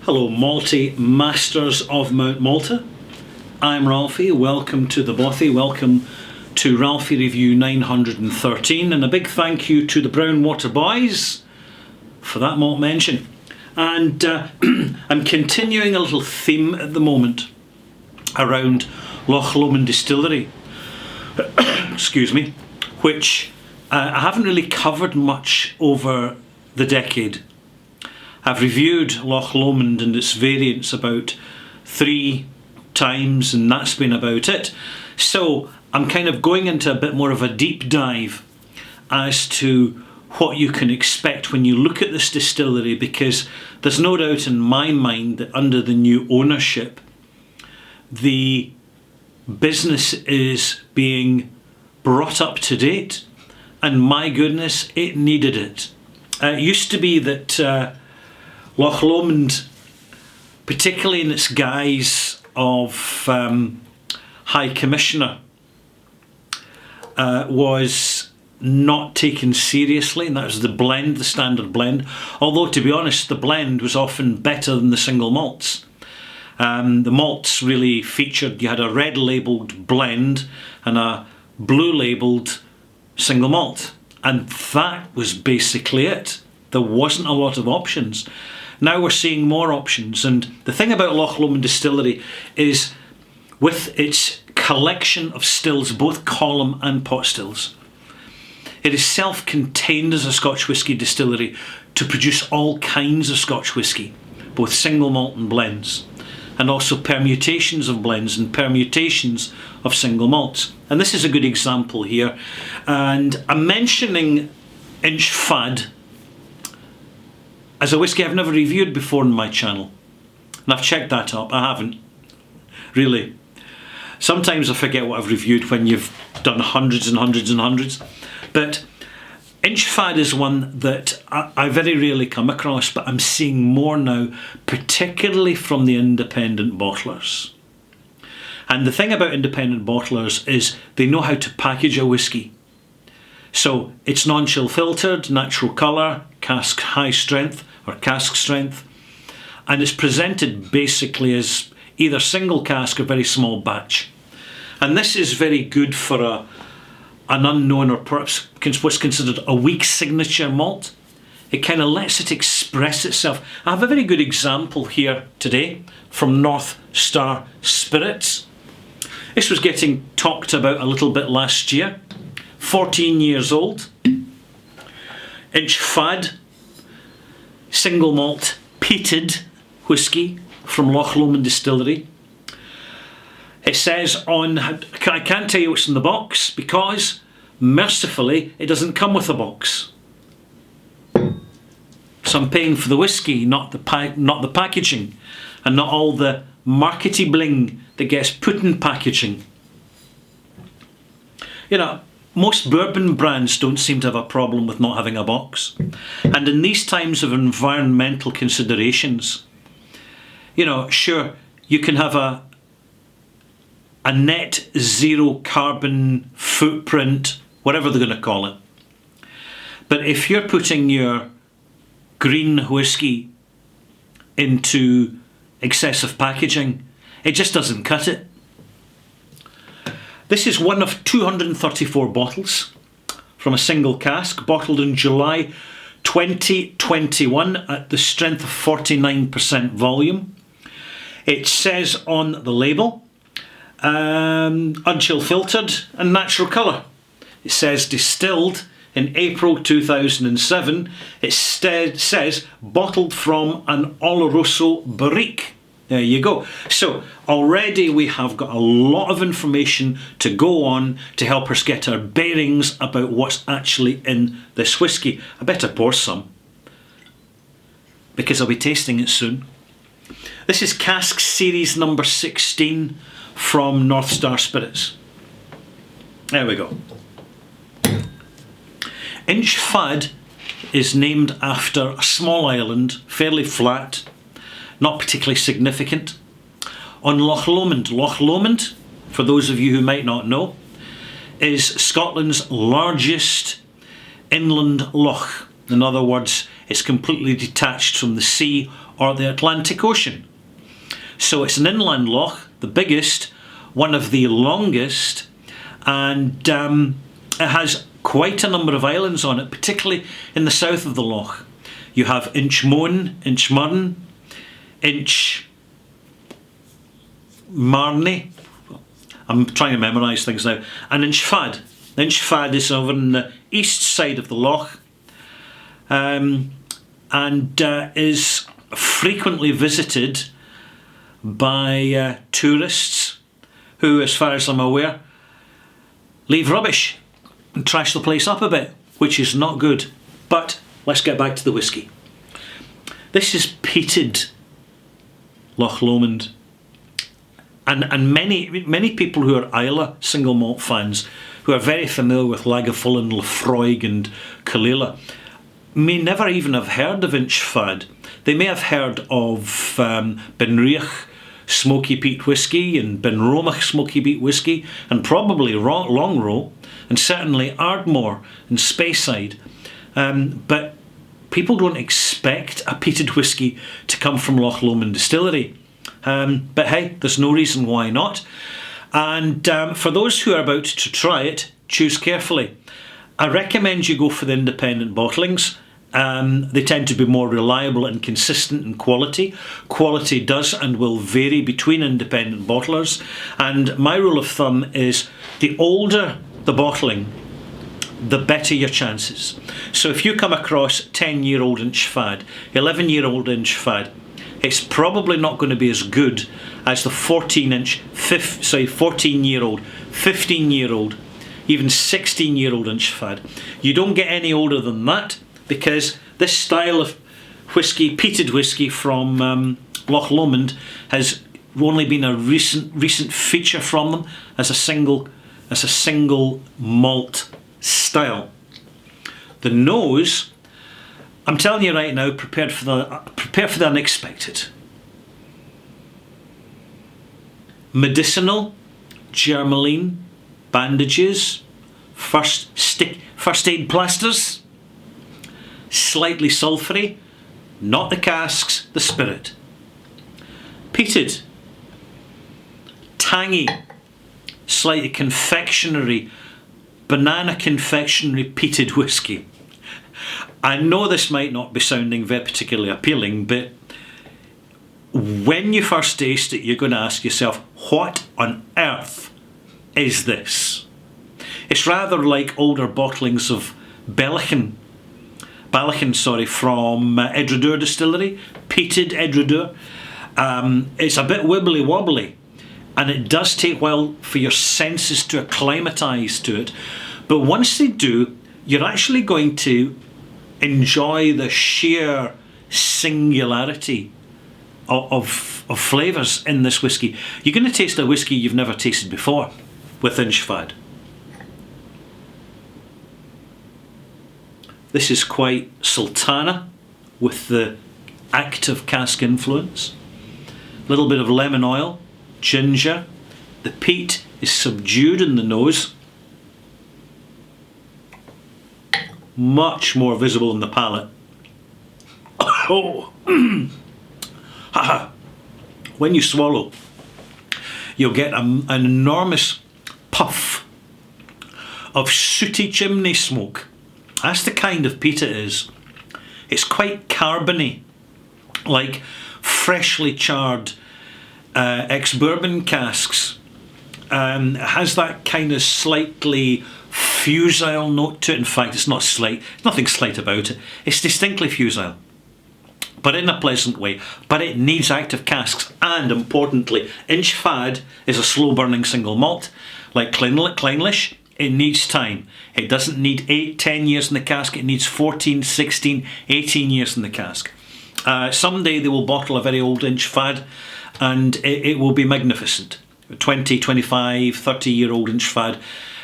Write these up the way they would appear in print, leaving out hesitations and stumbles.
Hello Malty Masters of Mount Malta. I'm Ralphie, welcome to the Bothy, welcome to Ralphie Review 913, and a big thank you to the Brown Water Boys for that malt mention. And I'm continuing a little theme at the moment around Loch Lomond Distillery, excuse me, which I haven't really covered much over the decade. I've reviewed Loch Lomond and its variants about 3 times, and that's been about it. So I'm kind of going into a bit more of a deep dive as to what you can expect when you look at this distillery, because there's no doubt in my mind that under the new ownership, the business is being brought up to date, and my goodness, it needed it. It used to be that Loch Lomond, particularly in its guise of High Commissioner, was not taken seriously, and that was the blend, the standard blend. Although, to be honest, the blend was often better than the single malts. The malts really featured, you had a red labelled blend and a blue labelled single malt, and that was basically it. There wasn't a lot of options. Now we're seeing more options, and the thing about Loch Lomond Distillery is, with its collection of stills, both column and pot stills, it is self-contained as a Scotch whisky distillery to produce all kinds of Scotch whisky, both single malt and blends, and also permutations of blends and permutations of single malts. And this is a good example here. And I'm mentioning Inch Fad as a whisky I've never reviewed before on my channel. And I've checked that up, I haven't. Really. Sometimes I forget what I've reviewed when you've done hundreds and hundreds and hundreds. But Inch Fad is one that I very rarely come across, but I'm seeing more now, particularly from the independent bottlers. And the thing about independent bottlers is they know how to package a whisky. So it's non-chill filtered, natural colour, cask high strength or cask strength, and it's presented basically as either single cask or very small batch. And this is very good for an unknown, or perhaps what's considered a weak signature malt. It kind of lets it express itself. I have a very good example here today from North Star Spirits. This was getting talked about a little bit last year. 14 years old. Inch Fad, single malt peated whisky from Loch Lomond Distillery. It says on, I can't tell you what's in the box because, mercifully, it doesn't come with a box. So I'm paying for the whisky, not the packaging, and not all the markety bling that gets put in packaging. You know, most bourbon brands don't seem to have a problem with not having a box. And in these times of environmental considerations, you know, sure, you can have a net zero carbon footprint, whatever they're going to call it. But if you're putting your green whisky into excessive packaging, it just doesn't cut it. This is one of 234 bottles from a single cask, bottled in July 2021 at the strength of 49% volume. It says on the label, unchill filtered and natural colour. It says distilled in April 2007. It says bottled from an Oloroso barrique. There you go. So already we have got a lot of information to go on to help us get our bearings about what's actually in this whisky. I better pour some, because I'll be tasting it soon. This is cask series number 16 from North Star Spirits. There we go. Inch Fad is named after a small island, fairly flat, not particularly significant, on Loch Lomond. Loch Lomond, for those of you who might not know, is Scotland's largest inland loch. In other words, it's completely detached from the sea or the Atlantic Ocean. So it's an inland loch, the biggest, one of the longest, and it has quite a number of islands on it, particularly in the south of the loch. You have Inchmone, Inchmurn, Inchmarney. I'm trying to memorise things now. And Inchfad. Inchfad is over on the east side of the loch, and is frequently visited by tourists who, as far as I'm aware, leave rubbish and trash the place up a bit, which is not good. But let's get back to the whisky. This is peated Loch Lomond. And many people who are Islay single malt fans, who are very familiar with Lagavulin, Laphroaig and Caol Ila, may never even have heard of Inchfad. They may have heard of Benriach Smoky Peat Whisky and Benromach Smoky Peat Whisky, and probably Longrow, and certainly Ardmore and Speyside. But people don't expect a peated whisky to come from Loch Lomond Distillery. But hey, there's no reason why not. And for those who are about to try it, choose carefully. I recommend you go for the independent bottlings. They tend to be more reliable and consistent in quality. Quality does and will vary between independent bottlers. And my rule of thumb is the older the bottling, the better your chances. So if you come across 10-year-old Inchfad, 11-year-old Inchfad, it's probably not going to be as good as the 14-year-old, 15-year-old, even 16-year-old Inchfad. You don't get any older than that, because this style of whisky, peated whisky from Loch Lomond, has only been a recent feature from them as a single malt style. The nose, I'm telling you right now, prepare for the unexpected. Medicinal, germaline, bandages, first aid plasters, slightly sulphury, not the casks, the spirit. Peated, tangy, slightly confectionery, banana confectionery peated whisky. I know this might not be sounding very particularly appealing, but when you first taste it, you're going to ask yourself, what on earth is this? It's rather like older bottlings of Ballachan from Edradour Distillery, peated Edradour. It's a bit wibbly wobbly, and it does take a while for your senses to acclimatise to it. But once they do, you're actually going to enjoy the sheer singularity of flavours in this whisky. You're going to taste a whisky you've never tasted before with Inchfad. This is quite sultana with the active cask influence. A little bit of lemon oil, ginger. The peat is subdued in the nose, much more visible in the palate. Oh, when you swallow, you'll get an enormous puff of sooty chimney smoke. That's the kind of peat it is. It's quite carbony, like freshly charred ex-bourbon casks. It has that kind of slightly fusile note to it. In fact, it's not slight, nothing slight about it. It's distinctly fusile, but in a pleasant way. But it needs active casks, and importantly, Inchfad is a slow burning single malt, like Clynelish. It needs time. It doesn't need 8, 10 years in the cask. It needs 14, 16, 18 years in the cask. Someday they will bottle a very old Inchfad, and it will be magnificent. 20, 25, 30-year-old Inchfad,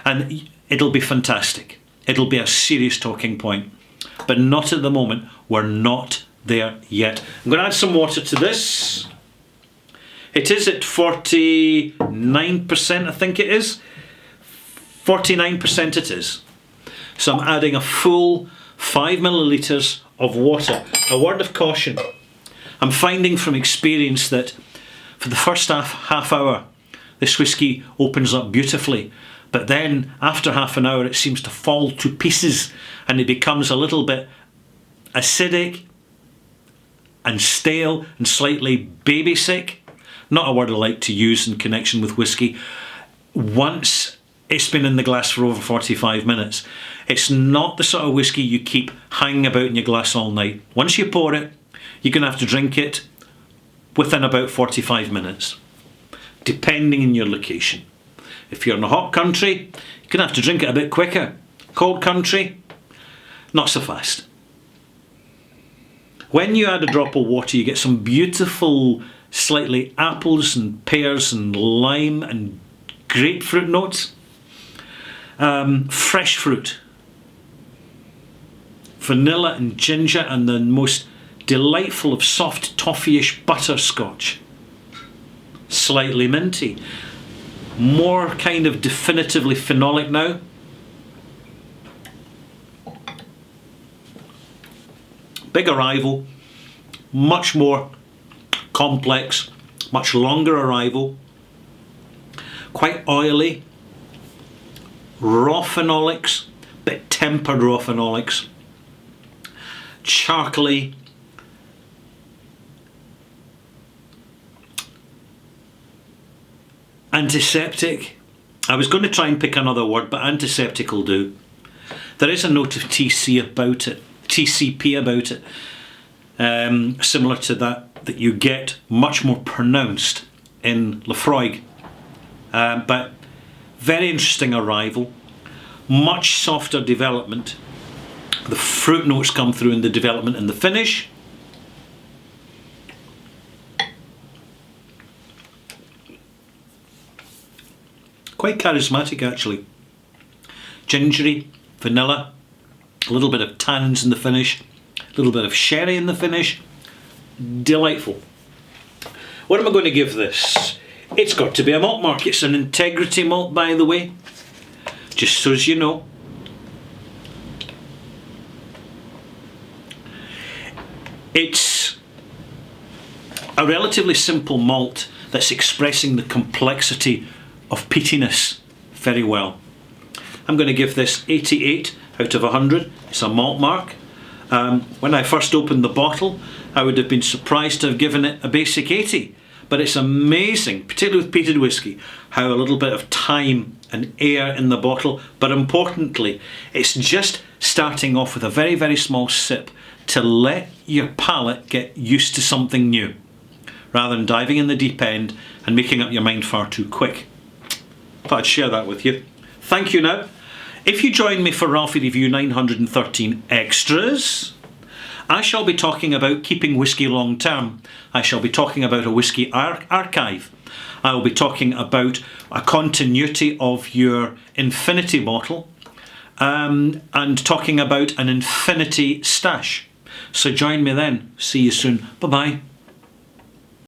and it'll be fantastic. It'll be a serious talking point, but not at the moment. We're not there yet. I'm going to add some water to this. It is at 49%, I think it is. 49% it is. So I'm adding a full 5 millilitres of water. A word of caution. I'm finding from experience that for the first half hour, this whisky opens up beautifully. But then after half an hour, it seems to fall to pieces and it becomes a little bit acidic and stale and slightly baby sick. Not a word I like to use in connection with whisky. Once it's been in the glass for over 45 minutes, it's not the sort of whisky you keep hanging about in your glass all night. Once you pour it, you're going to have to drink it within about 45 minutes, depending on your location. If you're in a hot country, you're going to have to drink it a bit quicker. Cold country, not so fast. When you add a drop of water, you get some beautiful, slightly apples and pears and lime and grapefruit notes. Fresh fruit. Vanilla and ginger and the most delightful of soft toffee-ish butterscotch. Slightly minty. More kind of definitively phenolic now. Big arrival, much more complex, much longer arrival, quite oily, raw phenolics, bit tempered raw phenolics, charcoaly, antiseptic. I was going to try and pick another word, but antiseptic will do. There is a note of TCP about it, similar to that you get much more pronounced in Laphroaig. But very interesting arrival, much softer development. The fruit notes come through in the development and the finish. Quite charismatic actually. Gingery, vanilla, a little bit of tannins in the finish, a little bit of sherry in the finish. Delightful. What am I going to give this? It's got to be a malt mark. It's an integrity malt, by the way, just so as you know. It's a relatively simple malt that's expressing the complexity of peatiness very well. I'm going to give this 88 out of 100. It's a malt mark. When I first opened the bottle, I would have been surprised to have given it a basic 80. But it's amazing, particularly with peated whisky, how a little bit of time and air in the bottle, but importantly, it's just starting off with a very, very small sip to let your palate get used to something new, rather than diving in the deep end and making up your mind far too quick. Thought I'd share that with you. Thank you now. If you join me for Ralphie Review 913 Extras, I shall be talking about keeping whisky long term. I shall be talking about a whisky archive. I will be talking about a continuity of your infinity bottle and talking about an infinity stash. So join me then. See you soon. Bye-bye.